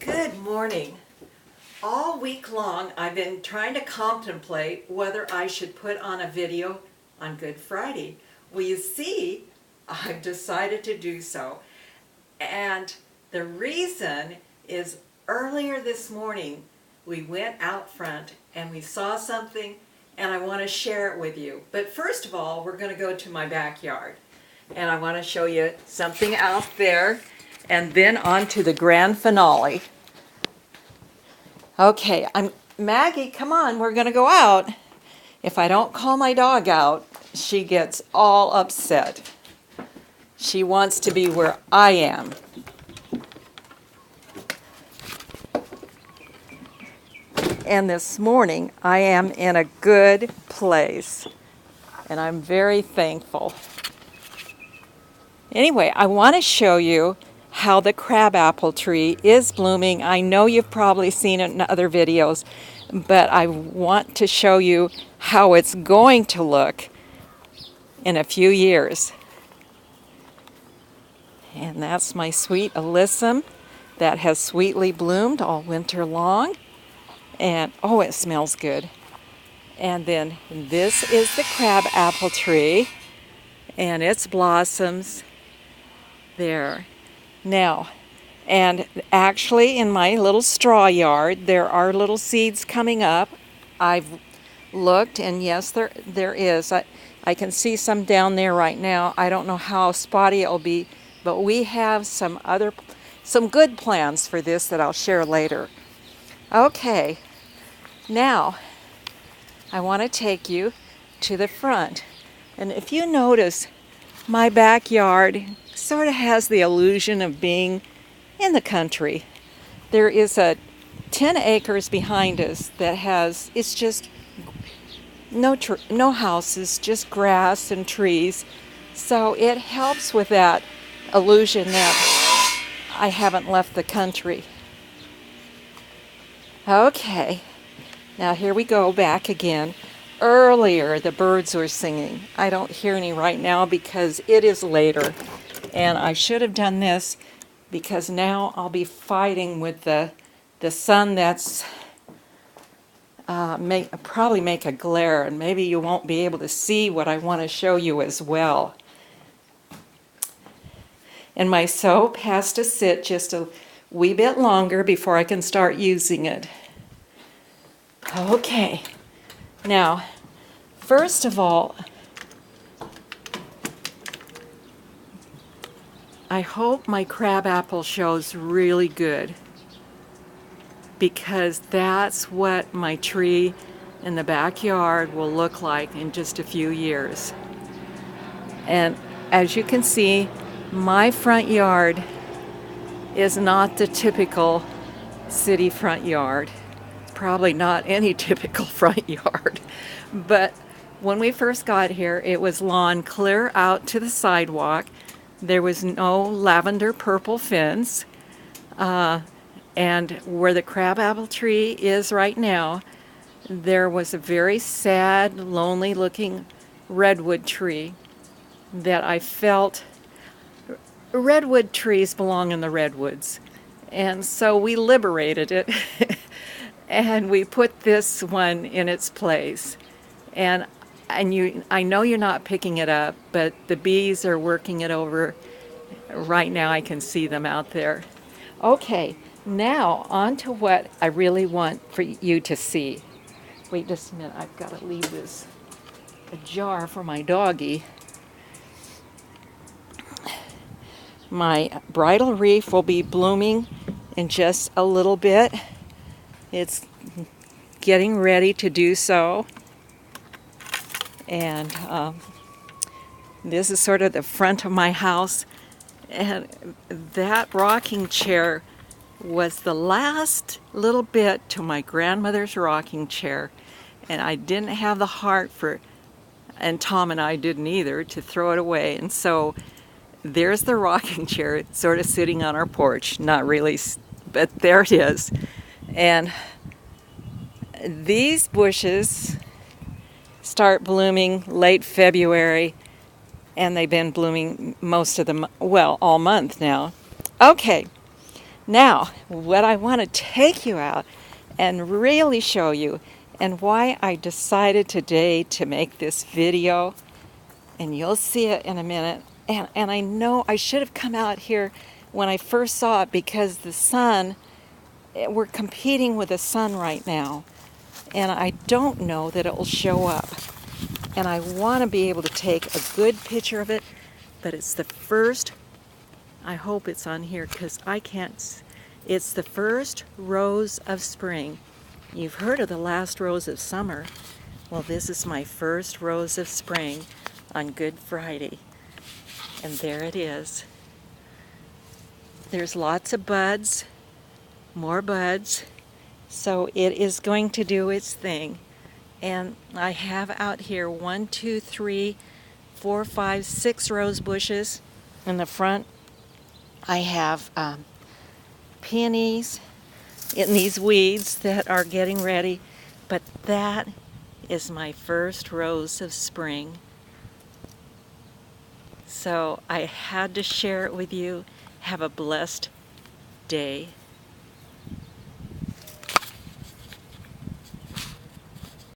Good morning. All week long I've been trying to contemplate whether I should put on a video on Good Friday. Well, you see, I've decided to do so. And the reason is earlier this morning we went out front and we saw something and I want to share it with you. But first of all, we're going to go to my backyard and I want to show you something out there and then on to the grand finale. Okay, Maggie, come on, we're going to go out. If I don't call my dog out, she gets all upset. She wants to be where I am. And this morning, I am in a good place, and I'm very thankful. Anyway, I want to show you how the crabapple tree is blooming. I know you've probably seen it in other videos, but I want to show you how it's going to look in a few years. And that's my sweet alyssum that has sweetly bloomed all winter long. And oh, it smells good. And then this is the crabapple tree and its blossoms there. Now, and actually in my little straw yard, there are little seeds coming up. I've looked, and yes, there is. I can see some down there right now. I don't know how spotty it'll be, but we have some good plans for this that I'll share later. Okay, now I want to take you to the front. And if you notice, my backyard sort of has the illusion of being in the country. There is 10 acres behind us that it's just no houses, just grass and trees. So it helps with that illusion that I haven't left the country. Okay, now here we go back again. Earlier, the birds were singing. I don't hear any right now because it is later. And I should have done this because now I'll be fighting with the sun that's probably make a glare, and maybe you won't be able to see what I want to show you as well. And my soap has to sit just a wee bit longer before I can start using it. Okay, now first of all, I hope my crabapple shows really good, because that's what my tree in the backyard will look like in just a few years. And as you can see, my front yard is not the typical city front yard. It's probably not any typical front yard. But when we first got here, it was lawn clear out to the sidewalk. There was no lavender purple fence. And where the crabapple tree is right now, there was a very sad, lonely looking redwood tree that I felt. Redwood trees belong in the redwoods. And so we liberated it and we put this one in its place. And I know you're not picking it up, but the bees are working it over. Right now I can see them out there. Okay, now on to what I really want for you to see. Wait just a minute, I've got to leave this ajar for my doggie. My bridal wreath will be blooming in just a little bit. It's getting ready to do so. And this is sort of the front of my house. And that rocking chair was the last little bit to my grandmother's rocking chair. And I didn't have the heart and Tom and I didn't either, to throw it away. And so there's the rocking chair. It's sort of sitting on our porch. Not really, but there it is. And these bushes start blooming late February, and they've been blooming most of them, well, all month now. Okay, Now, what I want to take you out and really show you, and why I decided today to make this video, and you'll see it in a minute. And I know I should have come out here when I first saw it, because the sun, we're competing with the sun right now, and I don't know that it will show up. And I want to be able to take a good picture of it, but it's the first, I hope it's on here because I can't, it's the first rose of spring. You've heard of the last rose of summer. Well, this is my first rose of spring on Good Friday. And there it is. There's lots of buds, more buds. So it is going to do its thing. And I have out here 1, 2, 3, 4, 5, 6 rose bushes. In the front, I have peonies in these weeds that are getting ready. But that is my first rose of spring. So I had to share it with you. Have a blessed day.